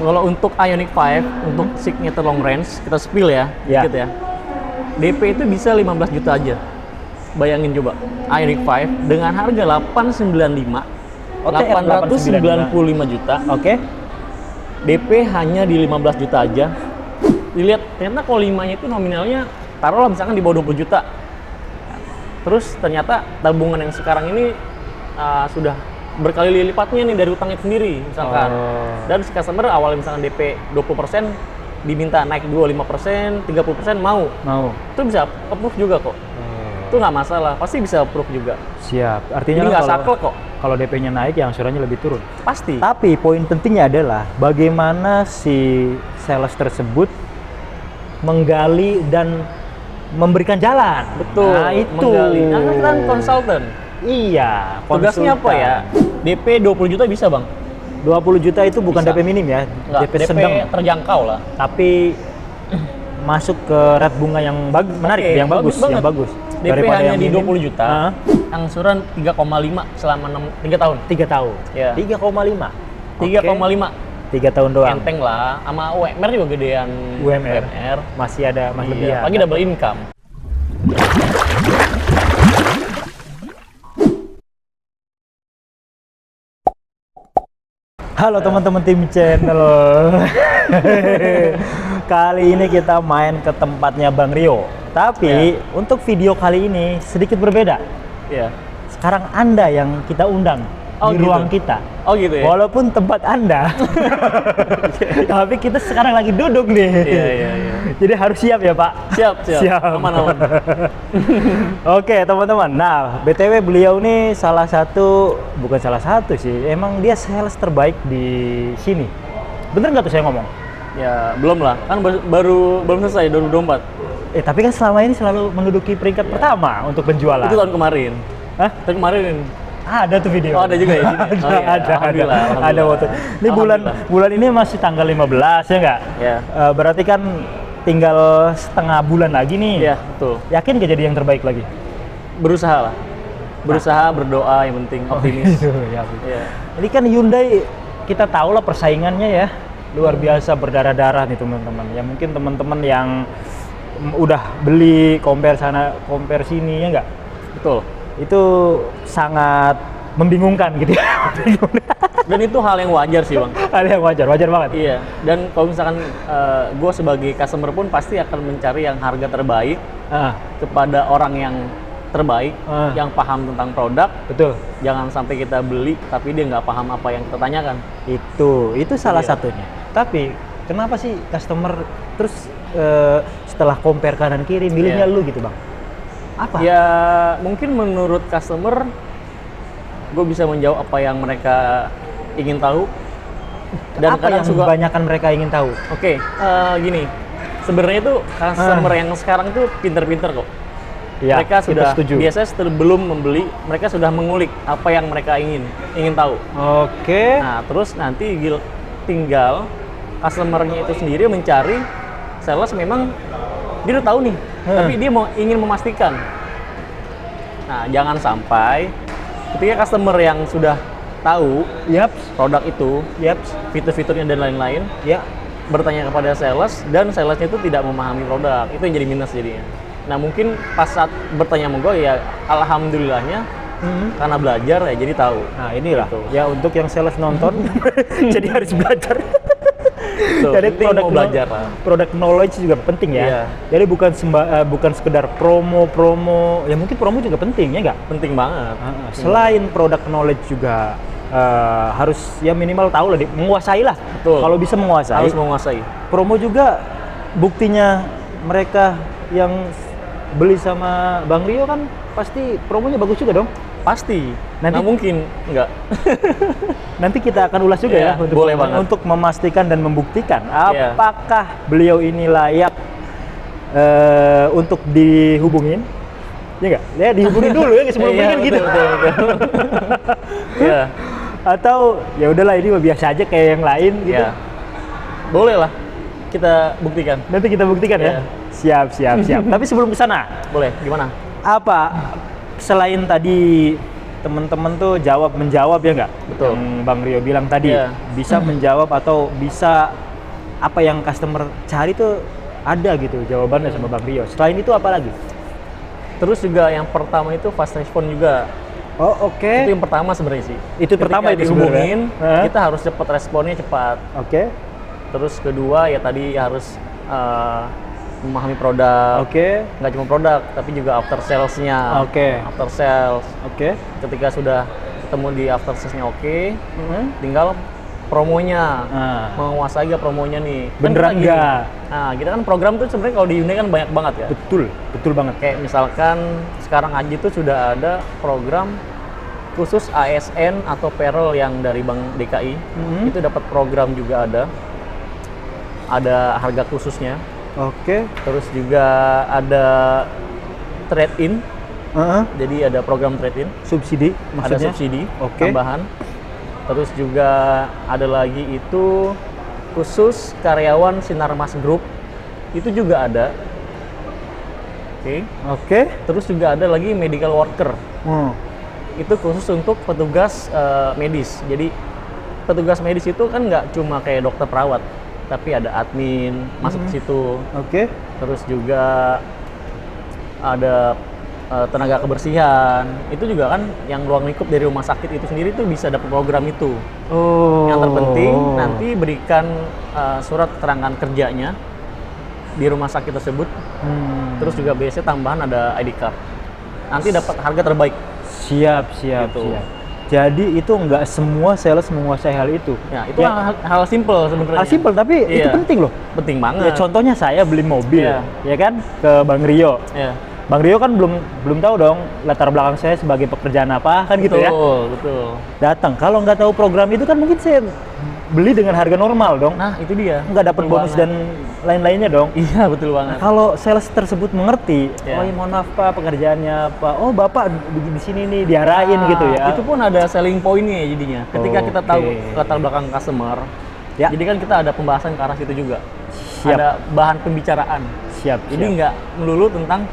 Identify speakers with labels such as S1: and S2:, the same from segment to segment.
S1: Kalau untuk Ioniq 5, untuk signature long range, kita spill ya,
S2: Ya.
S1: dikit ya. DP itu bisa 15 juta aja. Bayangin coba, Ioniq 5 dengan harga 895,
S2: Oke,
S1: 895 juta.
S2: Oke.
S1: DP hanya di 15 juta aja. Dilihat, ternyata kalau 5-nya itu nominalnya taruhlah misalkan di bawah 20 juta. Terus ternyata tabungan yang sekarang ini sudah berkali lipatnya nih dari utangnya sendiri misalkan. Dan si customer awalnya misalkan DP 20%, diminta naik 25%, 30% mau. Itu bisa approve juga kok. Itu nggak masalah, pasti bisa approve juga.
S2: Siap.
S1: Jadi
S2: Artinya
S1: nggak
S2: kan
S1: saklek kok.
S2: kalau DP-nya naik, ya angsurannya lebih turun.
S1: Pasti.
S2: Tapi poin pentingnya adalah bagaimana si sales tersebut menggali dan memberikan jalan.
S1: Betul.
S2: Nah, itu.
S1: Menggali. Nah, kan kita konsultan.
S2: Iya.
S1: Tugasnya apa
S2: konsultan.
S1: ya? DP 20 juta bisa bang?
S2: 20 juta itu bukan
S1: Bisa.
S2: DP minim ya,
S1: Nggak,
S2: DP sedang.
S1: terjangkau lah.
S2: Tapi masuk ke rate bunga yang menarik,
S1: Oke,
S2: yang bagus,
S1: banget.
S2: yang bagus.
S1: DP
S2: Daripada
S1: hanya
S2: yang
S1: di
S2: minim.
S1: 20 juta, angsuran 3,5 selama 3 tahun.
S2: 3 tahun.
S1: Iya.
S2: 3,5.
S1: 3,5.
S2: 3 tahun doang.
S1: Enteng lah, sama UMR juga gedean
S2: UMR. Masih ada
S1: Iya,
S2: lebihan.
S1: lagi double income.
S2: Halo teman-teman tim channel. Kali ini kita main ke tempatnya Bang Rio. Tapi untuk video kali ini sedikit berbeda.
S1: Iya.
S2: Sekarang Anda yang kita undang di
S1: gitu?
S2: ruang kita.
S1: Oh gitu ya?
S2: Walaupun tempat Anda. Tapi kita sekarang lagi duduk nih.
S1: Iya.
S2: Jadi harus siap ya Pak?
S1: Siap. Aman.
S2: Oke teman-teman, nah BTW beliau nih bukan salah satu sih, emang dia sales terbaik di sini. Bener nggak tuh saya ngomong?
S1: Ya, belum lah. Kan belum selesai 2024.
S2: Tapi kan selama ini selalu menduduki peringkat pertama untuk penjualan.
S1: Itu tahun kemarin.
S2: Hah?
S1: Tahun kemarin.
S2: Ada tuh video.
S1: Oh, ada juga ya?
S2: Ada foto. Ini bulan ini masih tanggal 15 ya nggak?
S1: Ya.
S2: Berarti kan tinggal setengah bulan lagi nih.
S1: Iya, betul.
S2: Yakin nggak jadi yang terbaik lagi?
S1: Berusaha lah. Berusaha, berdoa yang penting, optimis.
S2: Gitu, ya.
S1: Iya.
S2: Ini kan Hyundai kita tahu lah persaingannya ya luar biasa berdarah-darah nih teman-teman. Ya mungkin teman-teman yang udah beli compare sana compare sini ya nggak?
S1: Betul.
S2: Itu sangat membingungkan gitu ya.
S1: Dan itu hal yang wajar sih bang.
S2: Hal yang wajar banget.
S1: Iya. Dan kalau misalkan gue sebagai customer pun pasti akan mencari yang harga terbaik kepada orang yang terbaik, yang paham tentang produk.
S2: Betul.
S1: Jangan sampai kita beli tapi dia nggak paham apa yang kita tanyakan.
S2: Itu salah satunya. Tapi kenapa sih customer terus setelah compare kanan kiri milihnya lu gitu bang? Apa?
S1: Ya mungkin menurut customer gue bisa menjawab apa yang mereka ingin tahu. Dan
S2: apa yang kebanyakan mereka ingin tahu?
S1: Oke, gini. Sebenarnya itu customer yang sekarang itu pinter-pinter kok.
S2: Ya,
S1: mereka sudah
S2: setuju.
S1: biasanya sebelum membeli, mereka sudah mengulik apa yang mereka ingin tahu.
S2: Oke.
S1: Nah, terus nanti tinggal customernya itu sendiri mencari sales memang dia udah tahu nih, tapi dia ingin memastikan. Nah, jangan sampai ketika customer yang sudah tahu produk itu, fitur-fiturnya dan lain-lain, bertanya kepada sales dan salesnya itu tidak memahami produk, itu yang jadi minus jadinya. Nah, mungkin pas saat bertanya sama gue ya alhamdulillahnya karena belajar ya jadi tahu.
S2: Nah, inilah
S1: gitu.
S2: ya untuk yang sales nonton jadi harus belajar.
S1: Jadi
S2: produk knowledge juga penting ya.
S1: Iya.
S2: Jadi bukan sekedar promo, ya mungkin promo juga penting ya nggak?
S1: Penting banget.
S2: Selain produk knowledge juga harus ya minimal tahu lah, menguasai lah.
S1: Betul.
S2: Kalau bisa menguasai.
S1: Harus menguasai.
S2: Promo juga buktinya mereka yang beli sama Bang Rio kan pasti promonya bagus juga dong.
S1: Pasti.
S2: Nanti
S1: mungkin enggak.
S2: Nanti kita akan ulas juga ya untuk memastikan dan membuktikan apakah beliau ini layak untuk dihubungin. Ya enggak? Ya dihubungin dulu ya sebelum beli kan gitu.
S1: Betul. Ya.
S2: Atau ya udahlah ini biasa aja kayak yang lain gitu.
S1: Ya. Boleh lah kita buktikan.
S2: Nanti kita buktikan ya. Siap. Tapi sebelum ke sana,
S1: boleh. Gimana?
S2: apa selain tadi teman-teman tuh menjawab ya nggak?
S1: Betul.
S2: Yang Bang Rio bilang tadi,
S1: Iya.
S2: bisa menjawab atau bisa apa yang customer cari tuh ada gitu jawabannya sama Bang Rio. Selain itu apa lagi?
S1: Terus juga yang pertama itu fast response juga.
S2: Oh, oke.
S1: Itu yang pertama sebenarnya sih.
S2: Itu pertama itu
S1: dihubungin,
S2: sebenarnya.
S1: kita harus cepat responnya cepat.
S2: Oke.
S1: Terus kedua ya tadi harus memahami produk.
S2: Oke.
S1: Nggak cuma produk, tapi juga after sales-nya.
S2: Oke.
S1: After sales.
S2: Oke.
S1: Ketika sudah ketemu di after sales-nya oke,
S2: Mhm.
S1: tinggal promonya.
S2: Nah,
S1: Menguasai gak promonya nih. Kan
S2: beneran
S1: kita gini.
S2: nggak?
S1: Nah, kita kan program tuh sebenarnya kalau di Hyundai kan banyak banget ya.
S2: Betul banget.
S1: Kayak misalkan sekarang aja tuh sudah ada program khusus ASN atau payroll yang dari Bank DKI.
S2: Mhm.
S1: Itu dapat program juga ada. Ada harga khususnya.
S2: Oke.
S1: Terus juga ada trade-in.
S2: Heeh.
S1: Jadi ada program trade-in,
S2: Subsidi
S1: ada
S2: maksudnya?
S1: subsidi
S2: Oke.
S1: tambahan. Terus juga ada lagi itu khusus karyawan Sinarmas Group. Itu juga ada. Oke.
S2: Oke.
S1: Terus juga ada lagi medical worker.
S2: Hmm.
S1: Itu khusus untuk petugas medis. Jadi petugas medis itu kan nggak cuma kayak dokter perawat, tapi ada admin masuk ke situ.
S2: Oke.
S1: Terus juga ada tenaga kebersihan. Itu juga kan yang ruang lingkup dari rumah sakit itu sendiri tuh bisa dapat program itu.
S2: Oh.
S1: Yang terpenting nanti berikan surat keterangan kerjanya di rumah sakit tersebut. Terus juga biasanya tambahan ada ID card. Nanti dapat harga terbaik.
S2: Siap.
S1: Gitu.
S2: Jadi itu nggak semua sales menguasai hal itu.
S1: Ya, itu hal simple sebenarnya.
S2: Hal simpel tapi itu
S1: Iya.
S2: penting loh.
S1: Penting
S2: Ya
S1: banget.
S2: contohnya saya beli mobil,
S1: Iya.
S2: ya kan, ke Bang Rio.
S1: Ya.
S2: Bang Rio kan belum tahu dong latar belakang saya sebagai pekerjaan apa kan gitu ya.
S1: Betul.
S2: Datang kalau nggak tahu program itu kan mungkin saya beli dengan harga normal dong.
S1: Nah, itu dia.
S2: Nggak dapat
S1: Betul
S2: bonus
S1: banget.
S2: dan lain-lainnya dong.
S1: Iya, betul banget.
S2: Kalau sales tersebut mengerti,
S1: Ya.
S2: oh ya mohon maaf Pak pekerjaannya Pak, oh Bapak di sini nih diarahin gitu ya.
S1: Itu pun ada selling point-nya jadinya. Ketika kita tahu
S2: Oke.
S1: latar belakang customer,
S2: Ya.
S1: jadi kan kita ada pembahasan ke arah situ juga.
S2: Siap.
S1: Ada bahan pembicaraan.
S2: Siap.
S1: Jadi nggak melulu tentang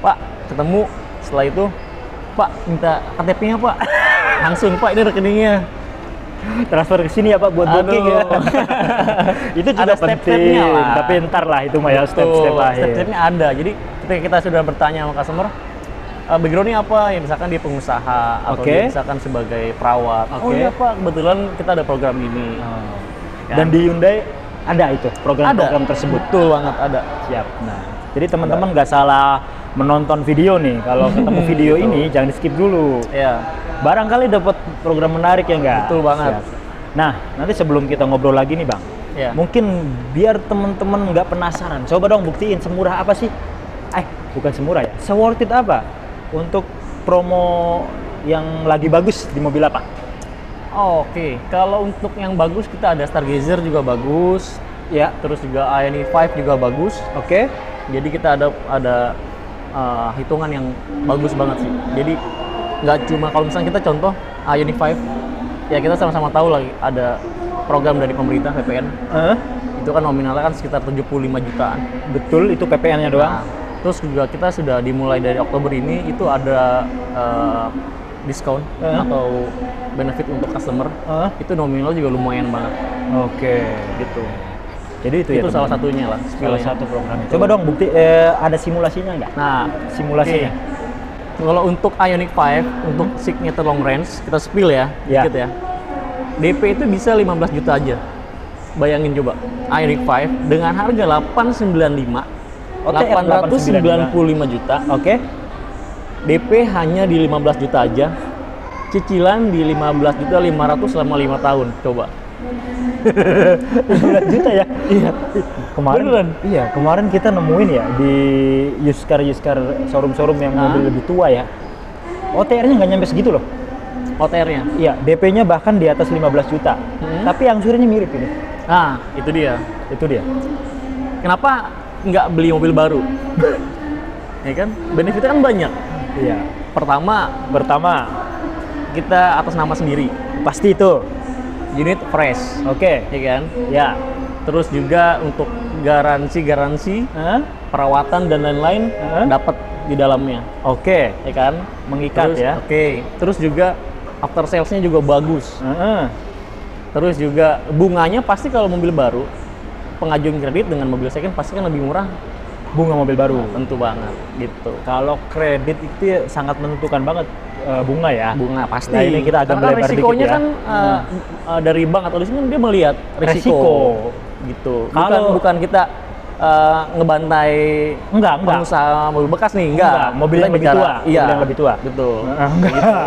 S1: Pak ketemu, setelah itu Pak minta KTP-nya Pak. Langsung Pak ini rekeningnya.
S2: transfer ke sini ya Pak buat booking ya. Itu juga
S1: Ada step-stepnya
S2: penting.
S1: lah.
S2: Tapi ntar lah itu mah ya step-step akhir.
S1: Step-stepnya ada. Jadi ketika kita sudah bertanya sama customer, background-nya apa? Ya misalkan dia pengusaha atau
S2: Oke.
S1: dia misalkan sebagai perawat. Oh
S2: Oke.
S1: iya Pak, kebetulan kita ada program ini.
S2: Oh.
S1: Kan?
S2: Dan di Hyundai ada itu program-program
S1: Ada.
S2: tersebut.
S1: Betul banget ada.
S2: Siap. Nah, jadi teman-teman nggak salah menonton video nih. Kalau ketemu video ini jangan di skip dulu.
S1: Ya,
S2: Barangkali dapat program menarik ya nggak?
S1: Betul banget.
S2: Siap. Nah, nanti sebelum kita ngobrol lagi nih Bang,
S1: ya.
S2: mungkin biar teman-teman nggak penasaran, coba dong buktiin semurah apa sih? Bukan semurah ya, se-worth it apa untuk promo yang lagi bagus di mobil apa?
S1: Oke, kalau untuk yang bagus kita ada Stargazer juga bagus.
S2: Ya,
S1: Terus juga Ioniq 5 juga bagus.
S2: oke.
S1: Jadi kita ada hitungan yang bagus banget sih. Jadi nggak cuma kalau misalnya kita contoh Ioniq 5, ya kita sama-sama tahu lagi ada program dari pemerintah PPN. Itu kan nominalnya kan sekitar 75 jutaan.
S2: Betul, itu PPN-nya doang.
S1: Nah, terus juga kita sudah dimulai dari Oktober ini itu ada diskon atau benefit untuk customer. Itu nominal juga lumayan banget.
S2: Oke.
S1: Gitu.
S2: Jadi itu ya
S1: Itu salah
S2: teman-teman.
S1: satunya lah.
S2: Salah
S1: skillnya.
S2: satu programnya. Coba dong bukti ada simulasinya nggak?
S1: Nah,
S2: Simulasinya.
S1: oke. Kalau untuk Ioniq 5 untuk signature long range kita spill ya,
S2: Ya.
S1: dikit ya. DP itu bisa 15 juta aja. Bayangin coba, Ioniq 5 dengan harga 895,
S2: OTR
S1: 895 juta.
S2: Oke.
S1: DP hanya di 15 juta aja. Cicilan di 15 juta 500 selama 5 tahun. Coba.
S2: 15 juta ya? Iya. Kemarin
S1: Beneran?
S2: Iya, kemarin kita nemuin ya di used car showroom yang mobil lebih tua ya. OTR-nya nggak nyampe segitu loh.
S1: OTR-nya.
S2: Iya, DP-nya bahkan di atas 15 juta. Tapi angsurannya mirip ini.
S1: Nah, itu dia.
S2: Itu dia.
S1: Kenapa nggak beli mobil baru? Ya kan? Benefitnya kan banyak.
S2: Iya.
S1: Pertama, kita atas nama sendiri.
S2: Pasti itu.
S1: Unit fresh,
S2: Oke.
S1: ya kan?
S2: Ya.
S1: Terus juga untuk garansi
S2: Hah?
S1: perawatan dan lain-lain dapat di dalamnya,
S2: Oke,
S1: ya kan?
S2: mengikat
S1: Terus,
S2: ya.
S1: Oke. Terus juga after sales-nya juga bagus.
S2: Heeh.
S1: Terus juga bunganya pasti kalau mobil baru, pengajuan kredit dengan mobil second pasti kan lebih murah.
S2: Bunga mobil baru.
S1: Tentu banget gitu.
S2: Kalau kredit itu ya sangat menentukan banget bunga ya.
S1: Bunga pasti.
S2: Nah, ini kita agak
S1: karena
S2: melebar dikit
S1: risikonya
S2: ya.
S1: kan dari bank atau leasing kan dia melihat risiko. Gitu. Bukan kita ngebantai
S2: Enggak.
S1: pengusaha mobil bekas nih, enggak.
S2: Mobil
S1: Kita
S2: yang lebih
S1: bicara-
S2: tua.
S1: Iya.
S2: Mobil yang lebih tua.
S1: Betul.
S2: Enggak.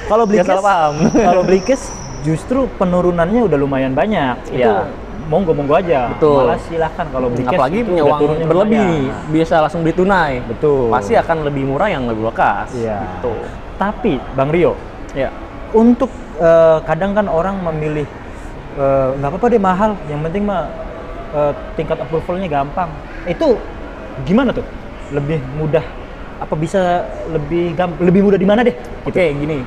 S2: Kalau beli
S1: Jangan salah paham.
S2: kalau beli cash justru penurunannya udah lumayan banyak. Itu
S1: Iya.
S2: monggo aja.
S1: Betul.
S2: Malah silahkan kalau beli cash.
S1: Apalagi
S2: itu
S1: punya
S2: udah
S1: uang
S2: turunnya
S1: berlebih
S2: lumayan.
S1: nih, biasa langsung beli tunai.
S2: Betul.
S1: Pasti akan lebih murah yang mobil bekas.
S2: Iya.
S1: Gitu.
S2: Tapi Bang Rio,
S1: Ya.
S2: untuk kadang kan orang memilih nggak apa-apa deh mahal, yang penting mah tingkat approval-nya gampang. Itu gimana tuh? Lebih mudah apa bisa lebih mudah di mana deh?
S1: Oke, gini.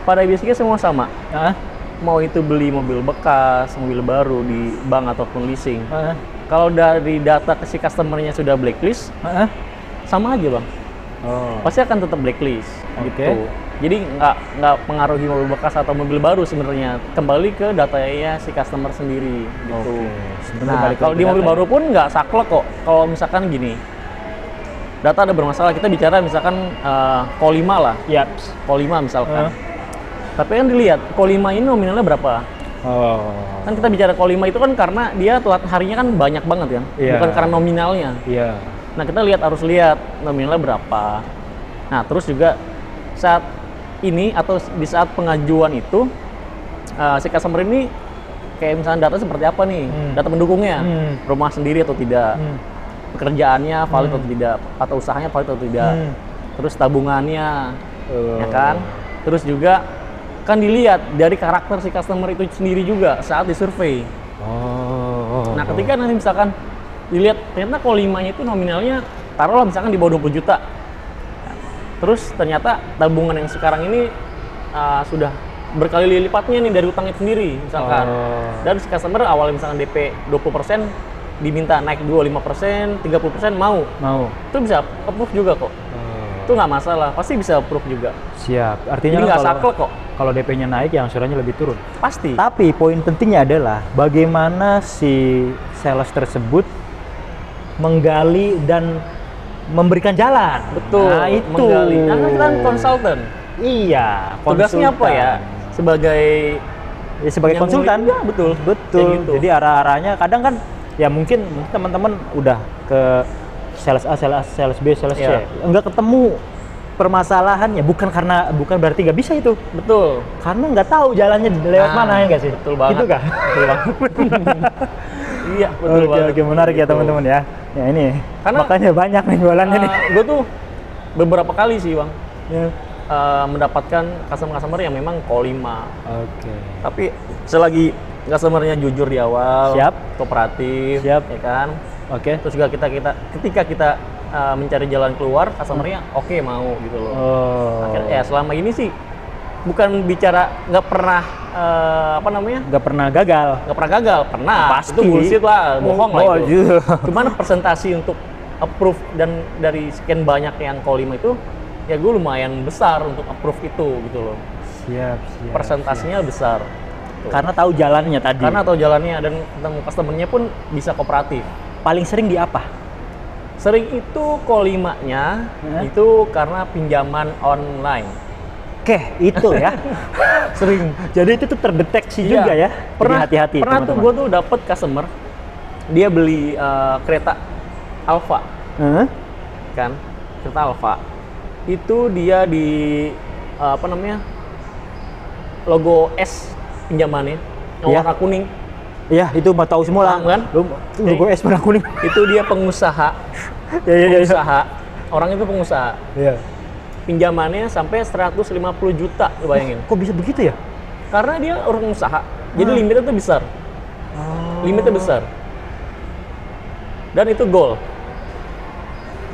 S1: Pada basicnya semua sama.
S2: Heeh.
S1: Mau itu beli mobil bekas, mobil baru di bank ataupun leasing.
S2: Heeh.
S1: Kalau dari data ke si customer-nya sudah blacklist,
S2: Heeh.
S1: sama aja bang.
S2: Oh.
S1: Pasti akan tetap blacklist.
S2: Oke.
S1: Gitu. Jadi nggak pengaruhi mobil bekas atau mobil baru sebenarnya. Kembali ke datanya si customer sendiri. Gitu.
S2: Oke. Sebenarnya
S1: Nah,
S2: balik
S1: kalau
S2: lagi
S1: di
S2: ke
S1: mobil
S2: data
S1: baru pun nggak saklek kok. Kalau misalkan gini, data ada bermasalah. Kita bicara misalkan Q5 lah.
S2: ya.
S1: Q5 misalkan. Tapi kan dilihat Q5 ini nominalnya berapa?
S2: Oh.
S1: Kan kita bicara Q5 itu kan karena dia telat harinya kan banyak banget kan,
S2: Iya.
S1: bukan karena nominalnya.
S2: Iya.
S1: Nah kita harus lihat nominalnya berapa. Nah terus juga saat ini atau di saat pengajuan itu si customer ini kayak misalnya data seperti apa nih, data pendukungnya, rumah sendiri atau tidak, pekerjaannya valid atau tidak, atau usahanya valid atau tidak, terus tabungannya, ya kan, terus juga kan dilihat dari karakter si customer itu sendiri juga saat disurvei.
S2: Oh.
S1: Nah, ketika nanti misalkan dilihat ternyata Q5-nya itu nominalnya taruhlah misalkan di bawah 20 juta. Terus ternyata tabungan yang sekarang ini sudah berkali lipatnya nih dari utang itu sendiri misalkan. Dan si customer awalnya misalkan DP 20% diminta naik 25%, 30% mau.
S2: Mau.
S1: Itu bisa approve juga kok. Itu nggak masalah, pasti bisa approve juga.
S2: Siap.
S1: Jadi
S2: Artinya
S1: nggak
S2: kalau
S1: saklek kok.
S2: kalau DP-nya naik ya angsurannya lebih turun.
S1: Pasti.
S2: Tapi poin pentingnya adalah bagaimana si sales tersebut menggali dan memberikan jalan.
S1: Betul.
S2: Nah, itu.
S1: Menggali. Karena kita kan konsultan.
S2: Iya.
S1: Tugasnya apa ya? Sebagai
S2: Ya, sebagai
S1: yang
S2: konsultan.
S1: ya, betul.
S2: Betul.
S1: Kayak gitu.
S2: Jadi arah-arahnya kadang kan ya mungkin teman-teman udah ke sales A, sales B, sales C.
S1: Iya.
S2: Enggak ketemu permasalahannya, bukan berarti nggak bisa itu.
S1: Betul.
S2: Karena nggak tahu jalannya lewat
S1: Nah,
S2: mana ya nggak sih?
S1: betul banget.
S2: Gitu kah?
S1: Betul banget. Iya, betul
S2: Oke,
S1: banget.
S2: oke, menarik ya
S1: Gitu.
S2: teman-teman ya. Ya ini,
S1: Karena,
S2: makanya banyak nih jualannya nih.
S1: Gue tuh beberapa kali sih bang
S2: Ya.
S1: mendapatkan customer yang memang Q5.
S2: Oke.
S1: Tapi selagi customernya jujur di awal,
S2: Siap.
S1: kooperatif,
S2: Siap.
S1: ya kan.
S2: Oke.
S1: Terus juga ketika kita mencari jalan keluar, customernya oke mau gitu loh.
S2: Oh.
S1: Akhirnya, ya selama ini sih bukan bicara nggak pernah
S2: Nggak pernah gagal.
S1: nggak pernah gagal, pernah.
S2: Pasti.
S1: Itu bullshit lah, bohong lah
S2: Oh,
S1: itu.
S2: iya.
S1: Cuman presentasi untuk approve dan dari sekian banyak yang Q5 itu, ya gue lumayan besar untuk approve itu gitu loh.
S2: Siap.
S1: Presentasinya besar.
S2: Karena tahu jalannya tadi.
S1: Karena tahu jalannya dan ketemu customer-nya pun bisa kooperatif.
S2: paling sering di apa?
S1: Sering itu Q5-nya itu karena pinjaman online.
S2: Oke, itu ya.
S1: Sering.
S2: Jadi itu tuh terdeteksi
S1: Iya.
S2: juga ya.
S1: Pernah
S2: Jadi hati-hati
S1: Pernah tuh
S2: teman-teman.
S1: gue tuh dapet customer, dia beli kereta Alfa
S2: Heeh.
S1: kan, kereta Alfa. Itu dia di logo S pinjamannya, yang
S2: Iya.
S1: warna kuning.
S2: Iya, itu mah tahu semua lah.
S1: Paham kan?
S2: Lu logo S warna kuning.
S1: Itu dia pengusaha.
S2: Iya.
S1: Pengusaha. Orang itu pengusaha.
S2: Iya.
S1: Pinjamannya sampai 150 juta, lu bayangin.
S2: Kok bisa begitu ya?
S1: Karena dia orang usaha. Jadi limitnya tuh besar. Limitnya besar. Dan itu goal.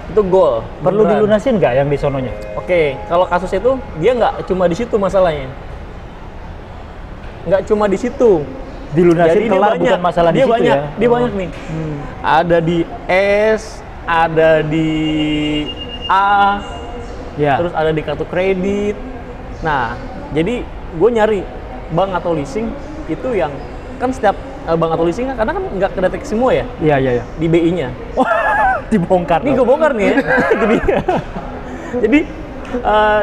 S1: Itu goal.
S2: Perlu
S1: beneran.
S2: dilunasin nggak yang di sononya?
S1: Oke, kalau kasus itu dia nggak cuma di situ masalahnya. Nggak cuma di situ.
S2: Dilunasin
S1: Jadi
S2: kelar bukan masalah di
S1: dia
S2: situ
S1: banyak,
S2: ya.
S1: Dia banyak nih. Ada di S, ada di A,
S2: Ya.
S1: terus ada di kartu kredit. Nah, jadi gue nyari bank atau leasing itu yang kan setiap bank atau leasing kan kadang kan nggak kedetek semua ya
S2: Iya, iya, iya.
S1: di BI-nya.
S2: Dibongkar.
S1: Ini gue bongkar nih ya. Jadi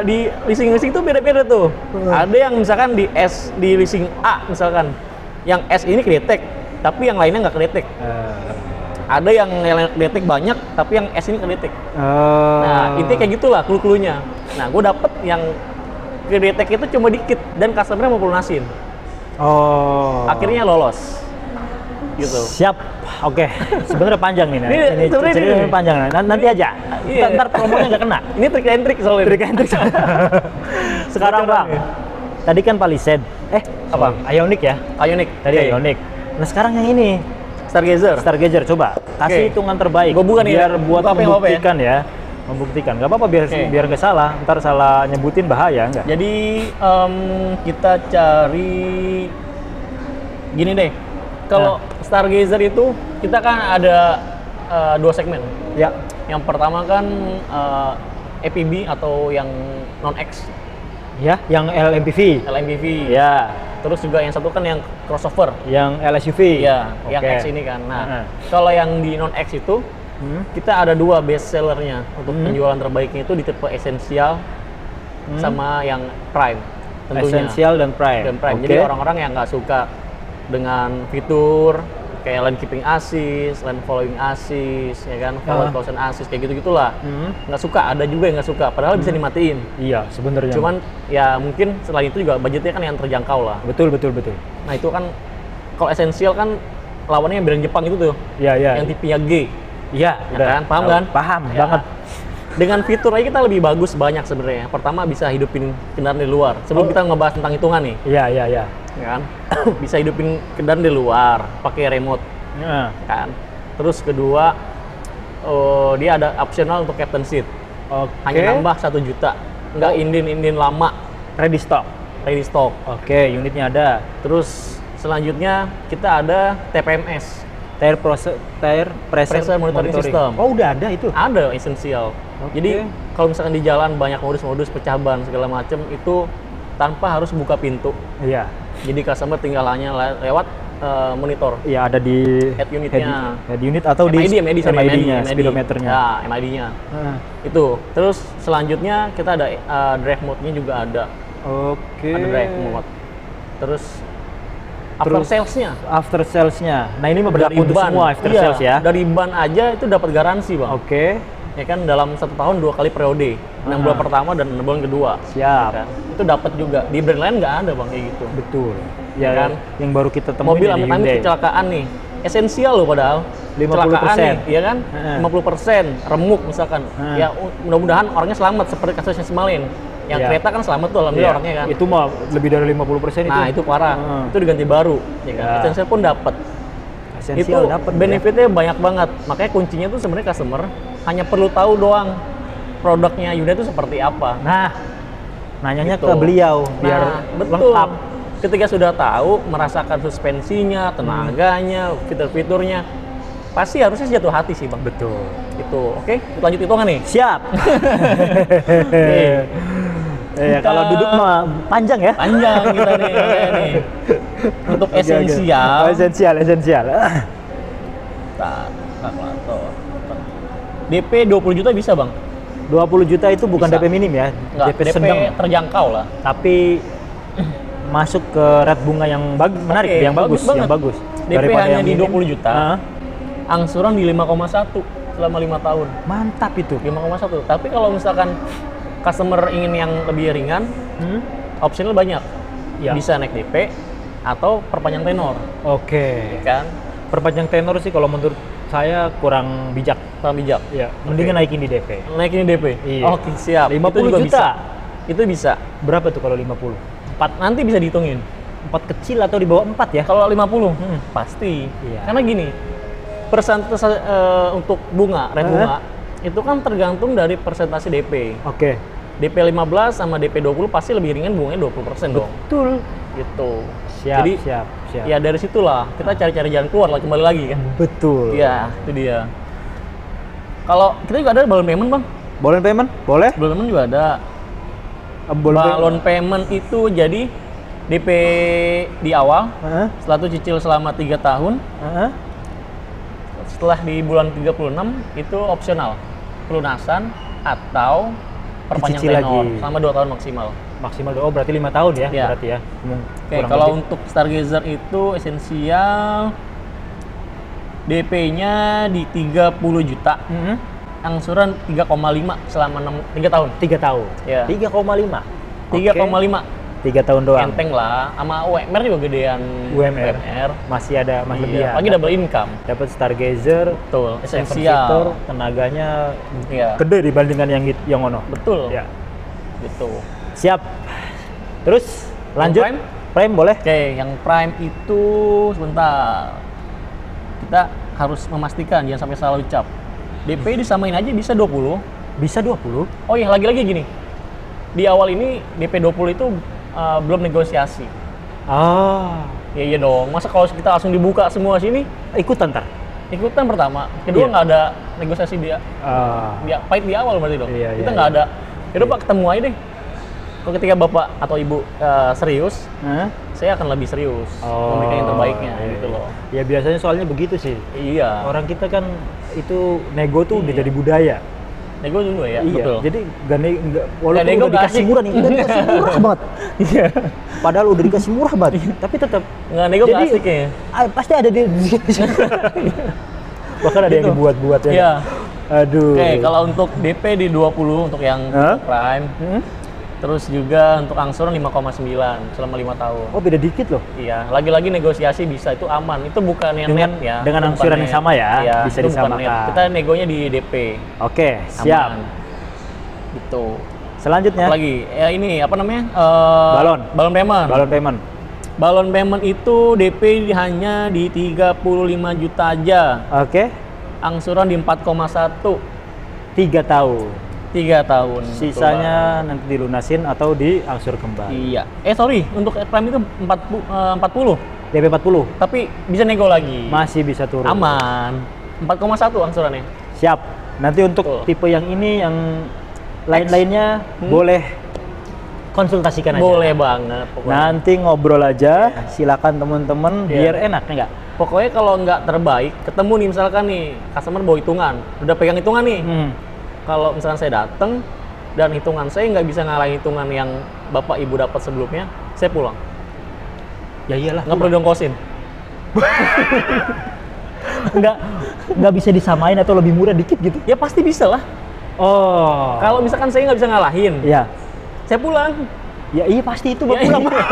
S1: di leasing itu beda-beda tuh. Ada yang misalkan di leasing A misalkan, yang S ini kedetek, tapi yang lainnya nggak kedetek. Ada yang kedetek banyak, tapi yang S ini kedetek. Nah, intinya kayak gitulah clue-cluenya. Nah, gue dapet yang kedetek itu cuma dikit dan customer mau lunasin. Akhirnya lolos. Gitu.
S2: Siap. Oke. Sebenarnya panjang nih.
S1: Ini sebenarnya
S2: ceritanya panjang. Nanti aja.
S1: Iya.
S2: Ntar promonya nggak kena.
S1: Ini trik and trick soalnya.
S2: Trik and trick. Sekarang Bang. Tadi kan Palisade.
S1: Apa?
S2: Ioniq ya.
S1: Ioniq.
S2: Tadi
S1: Oke.
S2: Ioniq. Nah, sekarang yang ini.
S1: Stargazer.
S2: Coba kasih
S1: Oke.
S2: hitungan terbaik.
S1: Gua buka nih,
S2: biar buat
S1: buka apa ya?
S2: membuktikan ya. Membuktikan. Nggak apa-apa biar
S1: Oke.
S2: biar nggak salah. Ntar salah nyebutin bahaya nggak?
S1: Jadi kita cari gini deh. Kalau Stargazer itu kita kan ada 2 segmen.
S2: Ya.
S1: Yang pertama kan EPB atau yang non-X,
S2: Ya, yang LMPV.
S1: LMPV.
S2: Ya,
S1: Terus juga yang satu kan yang crossover.
S2: yang LSUV.
S1: Iya,
S2: Oke.
S1: yang X ini kan. Nah,
S2: Heeh.
S1: kalau yang di non-X itu kita ada 2 best sellernya untuk penjualan terbaiknya itu di tipe Essential sama yang Prime. Tentunya.
S2: Essential dan Prime.
S1: Dan Prime.
S2: Oke.
S1: Jadi orang-orang yang nggak suka dengan fitur kayak lane keeping assist, lane following assist, ya kan, forward caution assist kayak gitu-gitulah. Nggak suka, ada juga yang nggak suka. Padahal bisa dimatiin.
S2: Iya, sebenarnya.
S1: Cuman ya mungkin selain itu juga budgetnya kan yang terjangkau lah.
S2: betul.
S1: Nah itu kan kalau Essential kan lawannya yang brand Jepang itu tuh,
S2: Iya, iya.
S1: yang tipenya G.
S2: Iya,
S1: Ya kan? Paham
S2: tahu.
S1: kan?
S2: Paham
S1: Ya.
S2: banget.
S1: Dengan fitur aja kita lebih bagus banyak sebenarnya. Pertama bisa hidupin kendaraan di luar. Sebelum kita ngebahas tentang hitungan nih,
S2: Iya.
S1: ya kan? Bisa hidupin kendaraan di luar pakai remote,
S2: Nah,
S1: kan? Terus kedua, dia ada optional untuk captain seat.
S2: oke.
S1: Hanya nambah 1 juta. Nggak indin lama,
S2: Ready stock.
S1: ready stock.
S2: Oke, unitnya ada.
S1: Terus selanjutnya kita ada TPMS.
S2: Tire pressure
S1: Monitoring System.
S2: Oh, udah ada itu.
S1: Ada Essential.
S2: Oke.
S1: Jadi kalau misalkan di jalan banyak modus-modus pecah ban segala macem itu tanpa harus buka pintu.
S2: Iya.
S1: Jadi customer tinggal hanya lewat monitor
S2: Iya, ada di
S1: head unitnya.
S2: head unit atau di
S1: MID-nya,
S2: speedometernya.
S1: Ya, MID-nya.
S2: Heeh.
S1: Itu. Terus selanjutnya kita ada drive mode-nya juga ada.
S2: Oke.
S1: Ada drive mode. Terus after sales-nya.
S2: After sales-nya. Nah, ini mah berlaku untuk
S1: ban.
S2: semua after
S1: Iya,
S2: sales ya.
S1: Dari ban aja itu dapat garansi, Bang.
S2: Oke.
S1: Ya kan dalam 1 tahun 2 kali periode. 6 bulan pertama dan 6 bulan kedua.
S2: Siap.
S1: Ya kan? Itu dapat juga. Di brand lain nggak ada, Bang, kayak gitu.
S2: Betul.
S1: Ya
S2: Ya
S1: kan?
S2: yang baru kita temuin
S1: Mobil
S2: di
S1: amit-amit
S2: Hyundai.
S1: kecelakaan nih. Esensial loh padahal.
S2: 50%.
S1: Kecelakaan nih, iya kan?
S2: Heeh.
S1: 50%, remuk misalkan.
S2: Heeh.
S1: Ya mudah-mudahan orangnya selamat seperti kasusnya Semalin. Yang
S2: Iya.
S1: kereta kan selamat tuh alhamdulillah
S2: Iya,
S1: orangnya kan.
S2: Itu mah lebih dari 50% itu.
S1: Nah, itu parah.
S2: Heeh.
S1: Itu diganti baru, ya kan?
S2: Ya.
S1: Esensial pun dapat. Itu
S2: Esensial dapat ya.
S1: benefitnya banyak banget. Makanya kuncinya tuh sebenarnya customer hanya perlu tahu doang produknya Hyundai itu seperti apa.
S2: Nah, nanyanya
S1: Gitu.
S2: ke beliau biar
S1: Nah, betul.
S2: lengkap.
S1: Ketika sudah tahu, merasakan suspensinya, tenaganya, fitur-fiturnya, pasti harusnya jatuh hati sih, Bang.
S2: Betul.
S1: Itu, oke? Lanjut hitungan nih.
S2: Siap. Kalau duduk mah panjang ya.
S1: Panjang kita nih, makanya nih. Untuk
S2: Oke.
S1: esensial.
S2: Oh, esensial.
S1: Kalkulator. DP 20 juta bisa, Bang?
S2: 20 juta itu bukan
S1: Bisa.
S2: DP minim ya,
S1: Nggak,
S2: DP sedang.
S1: terjangkau lah.
S2: Tapi masuk ke rate bunga yang menarik,
S1: Oke,
S2: yang bagus,
S1: bagus
S2: yang
S1: banget.
S2: bagus.
S1: DP
S2: Daripada
S1: hanya
S2: yang
S1: di
S2: minim.
S1: 20 juta.
S2: Hah?
S1: Angsuran di 5,1 selama 5 tahun.
S2: Mantap itu.
S1: 5,1. Tapi kalau misalkan customer ingin yang lebih ringan, opsional banyak.
S2: Ya.
S1: Bisa naik DP atau perpanjang tenor,
S2: Oke.
S1: kan?
S2: Perpanjang tenor sih kalau menurut saya kurang bijak.
S1: Kurang bijak.
S2: Ya, mendingan naikin di DP.
S1: Naikin DP.
S2: Iya.
S1: Oke, siap.
S2: 50
S1: juga
S2: juta.
S1: bisa. Itu bisa.
S2: Berapa tuh kalau 50?
S1: 4 nanti bisa dihitungin.
S2: 4 kecil atau di bawah 4 ya?
S1: Kalau 50, pasti.
S2: Iya.
S1: Karena gini, persentase untuk bunga, rate bunga, itu kan tergantung dari persentase DP.
S2: Oke.
S1: DP 15 sama DP 20 pasti lebih ringan bunganya 20% dong.
S2: Betul.
S1: Gitu.
S2: Siap,
S1: Jadi,
S2: siap.
S1: ya dari situlah kita cari-cari jalan keluar lah, kembali lagi kan.
S2: Betul.
S1: Iya, itu dia. Kalau kita juga ada balloon payment, Bang.
S2: Balloon payment boleh?
S1: Balloon payment juga ada. Balloon payment itu jadi DP di awal, setelah itu cicil selama 3 tahun. Setelah di bulan 36 itu opsional, pelunasan atau perpanjang
S2: Dicicil
S1: tenor
S2: lagi.
S1: selama 2 tahun maksimal.
S2: Maksimal, oh berarti 5 tahun ya,
S1: Iya.
S2: berarti ya.
S1: Oke, kalau untuk Stargazer itu esensial DP-nya di 30 juta. Angsuran 3,5 selama 3 tahun.
S2: 3 tahun.
S1: Ya.
S2: 3,5.
S1: 3,5.
S2: 3 tahun doang.
S1: Enteng lah, sama UMR juga gedean
S2: UMR. Masih ada masih lebih
S1: Iya,
S2: ya.
S1: lagi double income.
S2: Dapat Stargazer,
S1: Betul,
S2: 7 seater,
S1: esensial.
S2: tenaganya
S1: Iya.
S2: gede dibandingkan yang ono.
S1: Betul.
S2: Ya.
S1: Gitu.
S2: Siap. Terus lanjut.
S1: Prime?
S2: Prime boleh?
S1: Oke, yang prime itu sebentar. Kita harus memastikan jangan sampai salah ucap. DP disamain aja bisa 20.
S2: Bisa 20.
S1: Oh iya, lagi-lagi gini. Di awal ini DP 20 itu belum negosiasi.
S2: Ah,
S1: Ya iya dong. Masa kalau kita langsung dibuka semua sini,
S2: ikutan ntar.
S1: ikutan pertama. Kedua
S2: Iya.
S1: nggak ada negosiasi dia.
S2: Ah,
S1: Dia pahit di awal berarti dong.
S2: Iya,
S1: Kita
S2: iya,
S1: nggak
S2: iya.
S1: ada. Yaudah Pak, ketemu aja deh. Kalau ketika Bapak atau Ibu serius,
S2: Hah?
S1: saya akan lebih serius memberikan yang terbaiknya
S2: iya,
S1: gitu
S2: iya.
S1: loh.
S2: Ya biasanya soalnya begitu sih.
S1: Iya.
S2: Orang kita kan itu nego tuh udah
S1: Iya.
S2: jadi budaya.
S1: Nego dulu ya,
S2: Iya.
S1: betul.
S2: Jadi walaupun
S1: nego
S2: udah dikasih
S1: nggak
S2: murah nih, udah dikasih murah banget.
S1: Iya.
S2: Padahal udah dikasih murah banget, tapi tetap
S1: Nggak nego nggak
S2: Jadi,
S1: asik ya.
S2: pasti ada di bahkan ada yang
S1: Gitu.
S2: dibuat-buat ya.
S1: Iya.
S2: Aduh.
S1: Oke, kalau untuk DP di 20 untuk yang
S2: Hah?
S1: prime, terus juga untuk angsuran 5,9 selama 5 tahun.
S2: Oh, beda dikit loh.
S1: Iya, lagi-lagi negosiasi bisa, itu aman. Itu bukan yang
S2: Dengan-
S1: net ya.
S2: dengan
S1: Itu bukan
S2: angsuran yang
S1: net.
S2: sama ya,
S1: Iya,
S2: bisa
S1: itu bukan net.
S2: disamakan.
S1: Kita negonya di DP.
S2: Oke, siap.
S1: Aman. Gitu.
S2: Selanjutnya
S1: Apalagi ya ini apa namanya?
S2: Balon.
S1: Balon payment.
S2: balon payment.
S1: Balon payment itu DP hanya di 35 juta aja.
S2: Oke,
S1: Angsuran di 4,1.
S2: 3 tahun.
S1: 3 tahun.
S2: Sisanya nanti dilunasin atau diangsur kembali.
S1: Iya. Sorry, untuk prime itu 40.
S2: DP 40
S1: Tapi bisa nego lagi.
S2: masih bisa turun.
S1: Aman. 4,1 angsurannya.
S2: Siap. Nanti untuk
S1: Betul.
S2: tipe yang ini yang lain-lainnya boleh konsultasikan aja.
S1: Boleh banget pokoknya.
S2: Nanti ngobrol aja, silakan teman-teman
S1: Iya.
S2: biar enak ya nggak?
S1: Pokoknya kalau nggak terbaik, ketemu nih misalkan nih, customer bawa hitungan, udah pegang hitungan nih. Kalau misalkan saya datang dan hitungan saya nggak bisa ngalahin hitungan yang Bapak Ibu dapat sebelumnya, saya pulang.
S2: Ya iyalah.
S1: Nggak perlu dongkosin.
S2: nggak bisa disamain atau lebih murah dikit gitu?
S1: Ya pasti bisa lah.
S2: Oh.
S1: Kalau misalkan saya nggak bisa ngalahin,
S2: ya,
S1: saya pulang.
S2: ya iya pasti itu
S1: Ya,
S2: pulang.
S1: iya.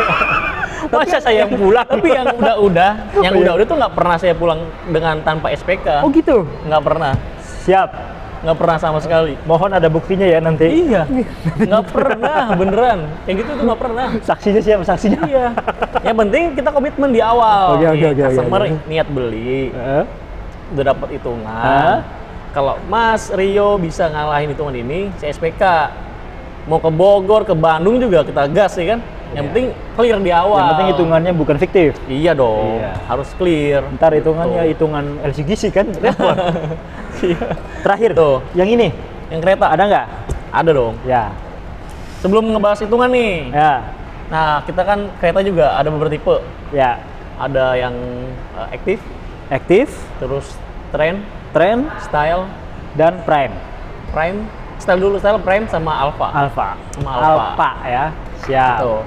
S1: Masa saya yang pulang? Tapi yang udah-udah, yang
S2: Iya.
S1: udah-udah tuh nggak pernah saya pulang dengan tanpa SPK.
S2: Oh gitu.
S1: Nggak pernah.
S2: Siap.
S1: Nggak pernah sama sekali.
S2: Mohon ada buktinya ya nanti.
S1: Iya. Nggak pernah, beneran. Kayak gitu tuh nggak pernah.
S2: Saksinya siapa? Saksinya.
S1: Iya. Yang penting kita komitmen di awal.
S2: Oke,
S1: Nih,
S2: oke,
S1: customer
S2: oke.
S1: niat beli,
S2: Heeh.
S1: udah dapat hitungan.
S2: Hah?
S1: Kalau Mas Rio bisa ngalahin hitungan ini, saya SPK. Mau ke Bogor, ke Bandung juga kita gas ya kan. Yang
S2: Iya.
S1: penting clear di awal.
S2: Yang penting hitungannya bukan fiktif.
S1: Iya dong,
S2: Iya.
S1: harus clear.
S2: Ntar hitungannya
S1: Betul.
S2: hitungan LCGC kan? Repot.
S1: Iya.
S2: Terakhir
S1: Tuh.
S2: yang ini
S1: Yang kereta
S2: ada nggak?
S1: ada dong.
S2: Ya,
S1: Sebelum ngebahas hitungan nih,
S2: ya,
S1: nah kita kan kereta juga ada beberapa tipe.
S2: ya.
S1: Ada yang aktif,
S2: Aktif,
S1: terus trend,
S2: trend,
S1: style,
S2: dan prime.
S1: prime, style dulu, style, prime sama alpha.
S2: Alpha.
S1: Sama Alpha.
S2: Alpha ya. Siap.
S1: Tuh.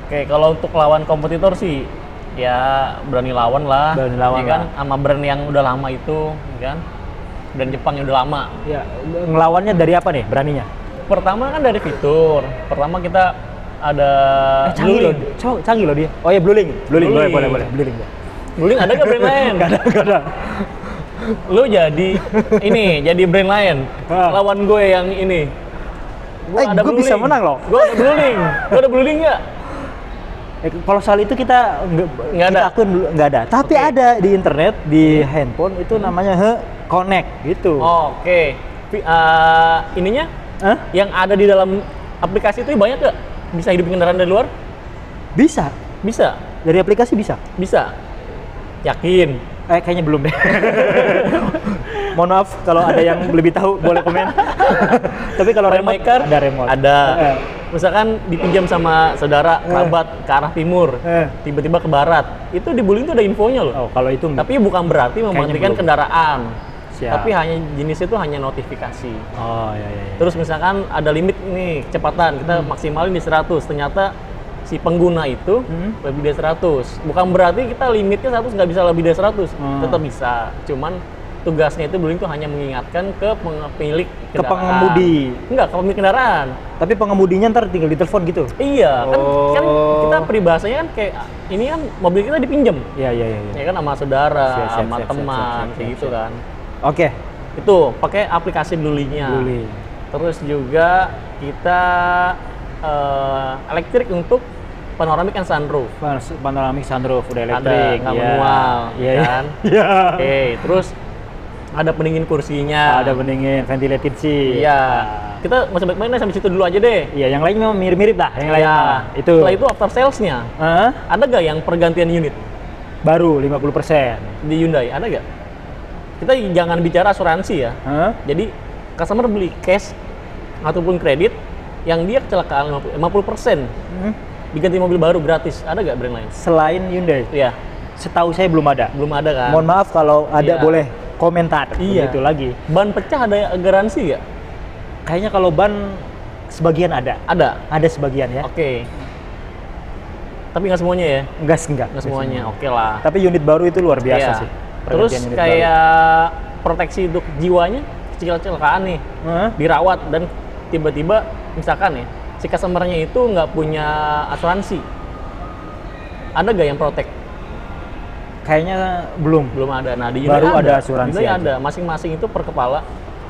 S1: Oke, kalau untuk lawan kompetitor sih ya berani lawan lah.
S2: Berani lawan
S1: ya kan?
S2: lah.
S1: Sama brand yang udah lama itu, ya kan? Brand Jepang yang udah lama.
S2: Ya, ngelawannya dari apa nih beraninya?
S1: Pertama kan dari fitur. Pertama kita ada
S2: Canggih loh,
S1: Bluelink.
S2: canggih loh dia. Oh ya, Bluelink. Bluelink, boleh,
S1: Bluelink.
S2: boleh. Bluelink.
S1: Bluelink ada nggak brand lain?
S2: Nggak ada.
S1: Lu jadi ini, jadi brand lain.
S2: Ah.
S1: Lawan gue yang ini.
S2: Gua bisa menang loh.
S1: Gue ada Bluelink. Gue ada Bluelink nggak?
S2: Kalau soal itu kita
S1: Nggak ada.
S2: kita akun dulu, nggak ada. Tapi
S1: Oke.
S2: ada di internet, di handphone itu namanya Connect gitu.
S1: Oh, oke. Ininya
S2: Hah?
S1: yang ada di dalam aplikasi itu banyak nggak? Bisa hidupin kendaraan dari luar?
S2: Bisa.
S1: Bisa.
S2: Dari aplikasi bisa.
S1: Bisa. Yakin?
S2: Kayaknya belum deh. Mohon maaf kalau ada yang lebih tahu boleh komen. Tapi kalau remote
S1: Rainmaker
S2: ada remote.
S1: ada. Misalkan dipinjam sama saudara kerabat ke arah timur, tiba-tiba ke barat, itu di Wuling tuh ada infonya loh.
S2: Oh, kalau itu
S1: Tapi bukan berarti mematikan
S2: belum.
S1: kendaraan.
S2: Siap.
S1: Tapi hanya jenisnya itu hanya notifikasi.
S2: Oh, iya.
S1: Terus misalkan ada limit nih kecepatan, kita maksimalin di 100. Ternyata si pengguna itu lebih dari 100. Bukan berarti kita limitnya 100 nggak bisa lebih dari 100. Tetap bisa. Cuman tugasnya itu Wuling tuh hanya mengingatkan ke pemilik kendaraan.
S2: Ke pengemudi.
S1: Enggak, ke pemilik kendaraan.
S2: Tapi pengemudinya ntar tinggal ditelepon gitu.
S1: Iya, kan
S2: Oh.
S1: kita peribahasanya kan kayak ini kan mobil kita dipinjem.
S2: Iya.
S1: Ya kan sama saudara,
S2: Siap,
S1: sama
S2: siap,
S1: teman,
S2: siap,
S1: kayak gitu
S2: siap.
S1: kan.
S2: Oke.
S1: Itu pakai aplikasi Wuling-nya.
S2: Wuling.
S1: Terus juga kita elektrik untuk panoramic and sunroof.
S2: Panoramic sunroof udah
S1: Ada,
S2: elektrik.
S1: nggak
S2: Iya.
S1: manual,
S2: Iya.
S1: kan?
S2: Iya.
S1: Oke, terus ada pendingin kursinya.
S2: Ada pendingin, ventilated seat.
S1: Iya. Kita masih baik-baiknya sampai situ dulu aja deh.
S2: Iya, yang lain memang mirip-mirip lah. Yang lain
S1: Iya.
S2: mah. Itu.
S1: Setelah itu after sales-nya,
S2: Hah?
S1: ada nggak yang pergantian unit
S2: Baru 50%.
S1: di Hyundai? Ada nggak? Kita jangan bicara asuransi ya.
S2: Hah?
S1: Jadi customer beli cash ataupun kredit yang dia kecelakaan 50% diganti mobil baru gratis. Ada nggak brand lain?
S2: Selain Hyundai,
S1: Iya,
S2: setahu saya belum ada.
S1: belum ada kan?
S2: Mohon maaf kalau ada,
S1: Iya.
S2: boleh komentar.
S1: Iya.
S2: Begitu lagi.
S1: Ban pecah ada garansi nggak?
S2: Kayaknya kalau ban sebagian ada.
S1: Ada.
S2: Ada sebagian ya.
S1: Oke. Tapi nggak semuanya ya?
S2: Enggak.
S1: Nggak semuanya. Oke lah.
S2: Tapi unit baru itu luar biasa
S1: Iya.
S2: sih.
S1: Terus
S2: Pergantian unit
S1: kayak proteksi untuk jiwanya, kecelakaan nih,
S2: baru. Hah?
S1: dirawat dan tiba-tiba misalkan ya, si customer-nya itu nggak punya asuransi. Ada nggak yang protect?
S2: Kayaknya belum.
S1: Belum ada. Nah, di
S2: Baru
S1: Hyundai
S2: ada asuransi
S1: Hyundai
S2: aja.
S1: ada. Masing-masing itu per kepala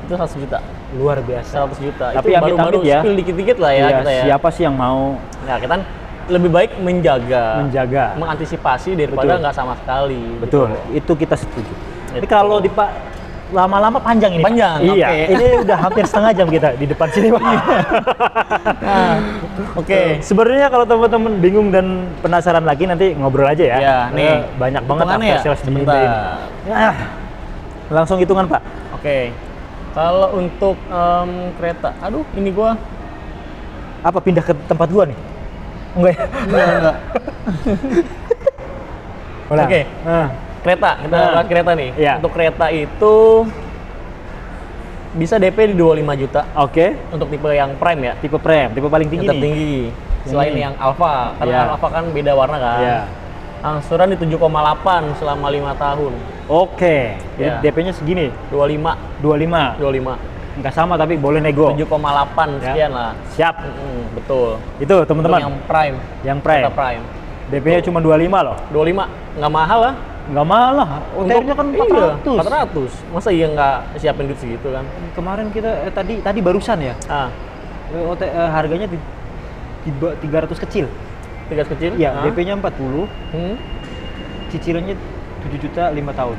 S1: itu 100 juta.
S2: Luar biasa.
S1: 100 juta.
S2: Tapi
S1: itu
S2: amit-amit
S1: baru-baru
S2: ya.
S1: spill dikit-dikit lah ya
S2: Iya,
S1: kita ya.
S2: siapa sih yang mau
S1: Nah, kita kan lebih baik menjaga, mengantisipasi daripada
S2: Betul.
S1: nggak sama sekali.
S2: Betul,
S1: gitu.
S2: itu kita setuju. Tapi
S1: Itu.
S2: kalau di Pak lama-lama panjang ini. Pak.
S1: Panjang,
S2: Iya.
S1: oke.
S2: Ini udah hampir setengah jam kita di depan sini, Pak.
S1: Nah, oke.
S2: Sebenarnya kalau teman-teman bingung dan penasaran lagi nanti ngobrol aja ya.
S1: Ya, nih
S2: Banyak banget
S1: hitungannya
S2: after sales di
S1: sebentar.
S2: Hyundai ini. Ya, langsung hitungan, Pak.
S1: Oke. Kalau untuk kereta, aduh ini gua
S2: Apa pindah ke tempat gua nih? Enggak ya?
S1: enggak.
S2: Ulang.
S1: Oke.
S2: Nah,
S1: Kereta, kita bahas kereta nih.
S2: Iya.
S1: Untuk kereta itu bisa DP di 25 juta
S2: Oke.
S1: untuk tipe yang prime ya.
S2: Tipe prem, tipe paling tinggi
S1: Yang
S2: nih.
S1: tertinggi. Selain
S2: Ini.
S1: yang Alfa, karena
S2: Iya.
S1: Alfa kan beda warna kan.
S2: Iya.
S1: Angsuran di 7,8 selama 5 tahun.
S2: Oke. Jadi
S1: Iya.
S2: DP-nya segini,
S1: 25,
S2: 25.
S1: 25.
S2: Enggak sama tapi boleh nego.
S1: 7,8
S2: Ya.
S1: sekian lah.
S2: Siap.
S1: Betul.
S2: Itu
S1: Untuk
S2: teman-teman.
S1: yang prime.
S2: Yang prime.
S1: Kereta prime.
S2: DP-nya cuma 25 loh.
S1: 25 nggak mahal lah.
S2: Nggak mahal lah. OTR-nya kan 400.
S1: Iya, 400. Masa iya nggak siapin duit segitu kan?
S2: Kemarin kita tadi barusan ya. Harganya di 300 kecil.
S1: Tiga kecil?
S2: Iya,
S1: Ah.
S2: DP-nya 40,
S1: Hmm.
S2: cicilannya 7 juta 5 tahun.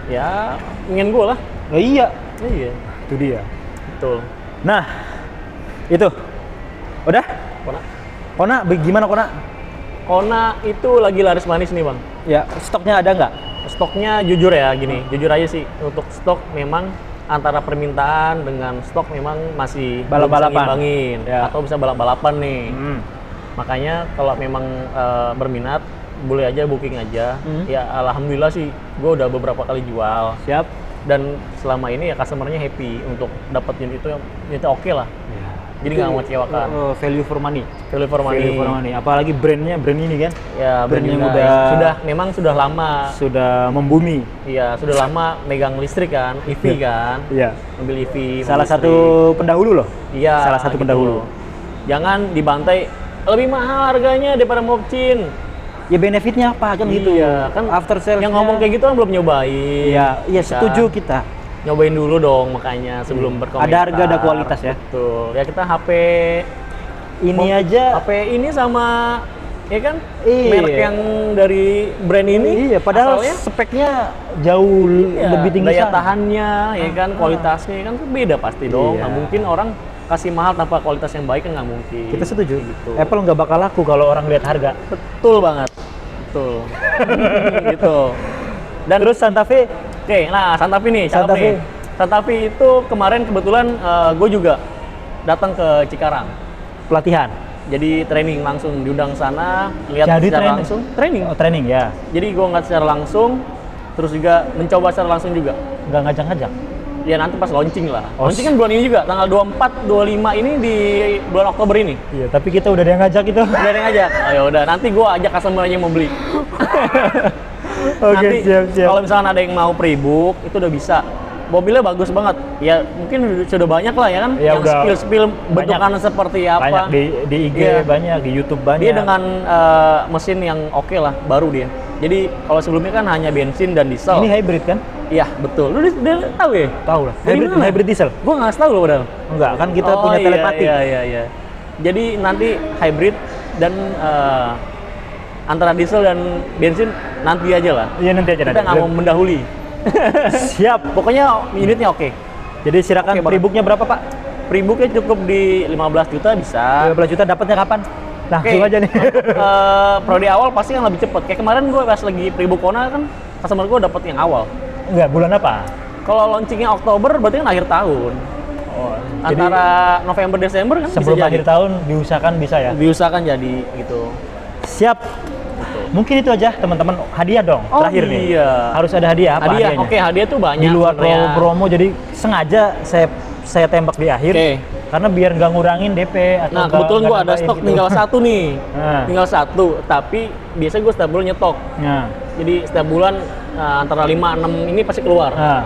S1: Ya, ingin gue lah.
S2: Nah, iya,
S1: Iya,
S2: itu dia.
S1: betul.
S2: Nah, itu. Udah?
S1: Kona.
S2: Kona, gimana Kona?
S1: Kona itu lagi laris manis nih bang.
S2: Ya, stoknya ada nggak?
S1: Stoknya jujur ya gini, jujur aja sih. Untuk stok memang antara permintaan dengan stok memang masih belum bisa
S2: Balap-balapan.
S1: ngimbangin.
S2: Ya.
S1: Atau bisa balap-balapan nih.
S2: Hmm.
S1: Makanya kalau memang berminat, boleh aja booking aja. Ya alhamdulillah sih, gue udah beberapa kali jual.
S2: Siap.
S1: Dan selama ini ya customer-nya happy untuk dapat unit itu, unitnya oke lah.
S2: Ya.
S1: Jadi nggak mengecewakan.
S2: Value for money.
S1: Value for money.
S2: Value for money. Apalagi brand ini kan
S1: Ya,
S2: brand yang
S1: Hyundai. memang sudah lama.
S2: sudah membumi.
S1: Iya, sudah lama megang listrik kan, EV kan.
S2: Iya.
S1: Mobil EV.
S2: Salah
S1: mobil
S2: satu
S1: listrik.
S2: pendahulu loh.
S1: Iya.
S2: salah satu
S1: gitu.
S2: pendahulu.
S1: Jangan dibantai lebih mahal harganya daripada Mopcin.
S2: Ya benefitnya apa kan gitu.
S1: Iya, kan
S2: After sales
S1: yang ngomong kayak gitu kan belum nyobain.
S2: Iya, iya
S1: Kan?
S2: setuju kita.
S1: Nyobain dulu dong makanya sebelum berkomentar.
S2: Ada harga, ada kualitas ya.
S1: Betul. Ya kita HP
S2: Ini aja
S1: HP ini sama ya kan
S2: Iya.
S1: merek yang dari brand ini.
S2: iya, padahal
S1: asalnya,
S2: speknya jauh
S1: iya,
S2: lebih tinggi
S1: daya
S2: sana.
S1: tahannya ya kan kualitasnya kan beda pasti dong.
S2: Iya.
S1: Nggak mungkin orang kasih mahal tanpa kualitas yang baik kan nggak mungkin.
S2: Kita setuju.
S1: Gitu.
S2: Apple nggak bakal laku kalau orang lihat harga.
S1: Betul banget. Betul. Gitu. Dan
S2: terus Santa Fe,
S1: oke, nah Santa Fe nih,
S2: Santa
S1: cakep nih.
S2: Fe.
S1: Santa Fe itu kemarin kebetulan gue juga datang ke Cikarang.
S2: pelatihan.
S1: Jadi training langsung diundang sana, lihat
S2: Jadi
S1: secara
S2: training?
S1: langsung. Training.
S2: Oh, training ya.
S1: Jadi gue ngeliat secara langsung, terus juga mencoba secara langsung juga.
S2: Nggak ngajak-ngajak.
S1: Ya nanti pas launching lah.
S2: Oh,
S1: Launching kan bulan ini juga, tanggal 24, 25 ini di bulan Oktober ini.
S2: Iya, tapi kita udah ada yang ngajak itu.
S1: Udah ada yang ngajak. Oh, ya udah, nanti gue ajak customer aja yang mau beli.
S2: Oke,
S1: Nanti
S2: siap.
S1: kalau misalkan ada yang mau pre-book, itu udah bisa. Mobilnya bagus banget. Ya mungkin sudah banyak lah ya kan,
S2: Ya,
S1: yang
S2: udah
S1: spill-spill bentukannya seperti apa.
S2: Banyak di IG,
S1: Iya.
S2: banyak di YouTube banyak.
S1: Dia dengan mesin yang oke lah, baru dia. Jadi kalau sebelumnya kan hanya bensin dan diesel.
S2: Ini hybrid kan?
S1: Iya betul. Lu udah tahu ya?
S2: Tahu lah.
S1: Dari
S2: Hybrid,
S1: mana?
S2: hybrid diesel.
S1: Gua nggak tahu loh padahal.
S2: Enggak, kan kita
S1: Oh,
S2: punya
S1: iya,
S2: telepati.
S1: Iya. Jadi nanti hybrid dan antara diesel dan bensin nanti aja lah.
S2: Iya, nanti aja.
S1: Kita nggak mau mendahului.
S2: Siap.
S1: Pokoknya unitnya oke.
S2: Jadi silakan
S1: Oke, Bang.
S2: pre-booknya berapa, Pak?
S1: Pre-booknya cukup di 15 juta bisa.
S2: 15 juta dapatnya kapan? Langsung aja nih.
S1: Periode awal pasti kan lebih cepet. Kayak kemarin gue pas lagi pre-book Kona kan, customer gue dapet yang awal.
S2: Enggak, bulan apa?
S1: Kalau launchingnya Oktober berarti kan akhir tahun.
S2: Oh,
S1: Antara November Desember kan
S2: sebelum
S1: bisa jadi.
S2: akhir tahun diusahakan bisa ya.
S1: Diusahakan jadi gitu.
S2: Siap. Mungkin itu aja teman-teman, hadiah dong
S1: Oh,
S2: terakhir nih.
S1: iya.
S2: Harus ada hadiah apa
S1: Hadiah,
S2: hadiahnya?
S1: oke hadiah tuh banyak.
S2: Di luar
S1: sebenarnya.
S2: promo jadi sengaja saya tembak di akhir.
S1: Oke.
S2: Karena biar nggak ngurangin DP atau
S1: Nah
S2: nggak-
S1: kebetulan
S2: nggak
S1: gue ada
S2: nambahin
S1: stok
S2: gitu.
S1: tinggal satu nih.
S2: Nah.
S1: Tinggal satu, tapi biasanya gue setiap bulan nyetok.
S2: Nah.
S1: Jadi setiap bulan antara 5-6 ini pasti keluar.
S2: Nah.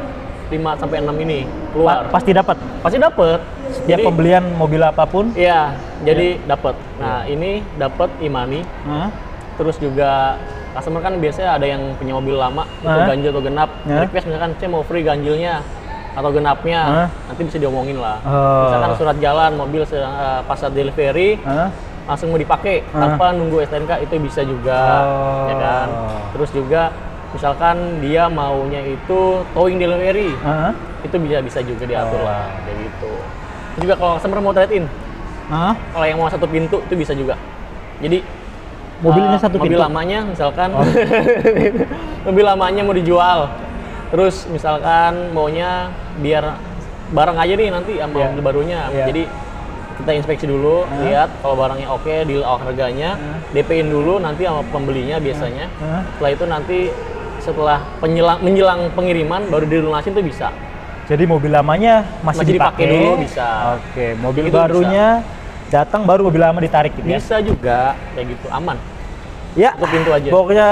S1: 5 sampai 6 ini keluar.
S2: Pasti dapat.
S1: Pasti dapet.
S2: Setiap pembelian mobil apapun.
S1: Iya, jadi dapet. Nah ini dapet e-money.
S2: Nah.
S1: Terus juga customer kan biasanya ada yang punya mobil lama, itu
S2: Hah?
S1: ganjil atau genap.
S2: Hah?
S1: Request misalkan, saya mau free ganjilnya atau genapnya.
S2: Hah?
S1: Nanti bisa diomongin lah.
S2: Oh.
S1: Misalkan surat jalan, mobil pas saat delivery,
S2: Hah?
S1: langsung mau dipakai tanpa nunggu STNK, itu bisa juga.
S2: Oh.
S1: Ya kan? Terus juga misalkan dia maunya itu towing delivery,
S2: Hah?
S1: itu bisa juga diatur
S2: Oh.
S1: lah, kayak gitu. Terus juga kalau customer mau trade-in,
S2: Hah?
S1: kalau yang mau satu pintu itu bisa juga. Jadi
S2: Mobilnya satu
S1: mobil
S2: pintu?
S1: lamanya misalkan mobil lamanya mau dijual, terus misalkan maunya biar bareng aja nih nanti sama
S2: Iya.
S1: mobil barunya.
S2: Iya.
S1: Jadi kita inspeksi dulu, lihat kalau barangnya oke, deal harganya, DP-in dulu nanti sama pembelinya biasanya. Setelah itu nanti setelah menjelang pengiriman baru dilunasin tuh bisa.
S2: Jadi mobil lamanya masih
S1: dipakai
S2: dipakai
S1: dulu bisa.
S2: Oke, mobil
S1: Itu
S2: barunya datang baru mobil lama ditarik gitu ya.
S1: Bisa juga kayak gitu, aman.
S2: Ya,
S1: Tutup pintu aja.
S2: pokoknya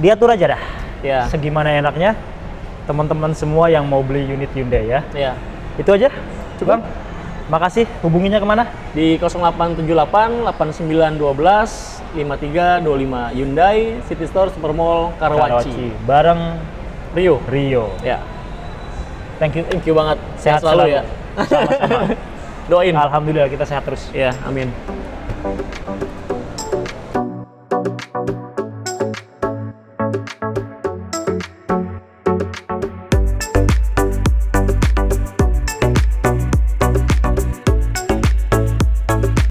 S2: diatur aja dah.
S1: Ya.
S2: Segimana enaknya teman-teman semua yang mau beli unit Hyundai ya.
S1: Ya.
S2: Itu aja, Bang. Makasih. Hubunginya kemana?
S1: Di 0878 8912 5325 Hyundai City Store Supermall Karawaci.
S2: Bareng
S1: Rio.
S2: Rio.
S1: Ya.
S2: Thank you.
S1: Thank you banget.
S2: Sehat
S1: Sehat selalu
S2: selalu.
S1: ya.
S2: Sama-sama.
S1: Doain.
S2: Alhamdulillah kita sehat terus.
S1: Ya, amin.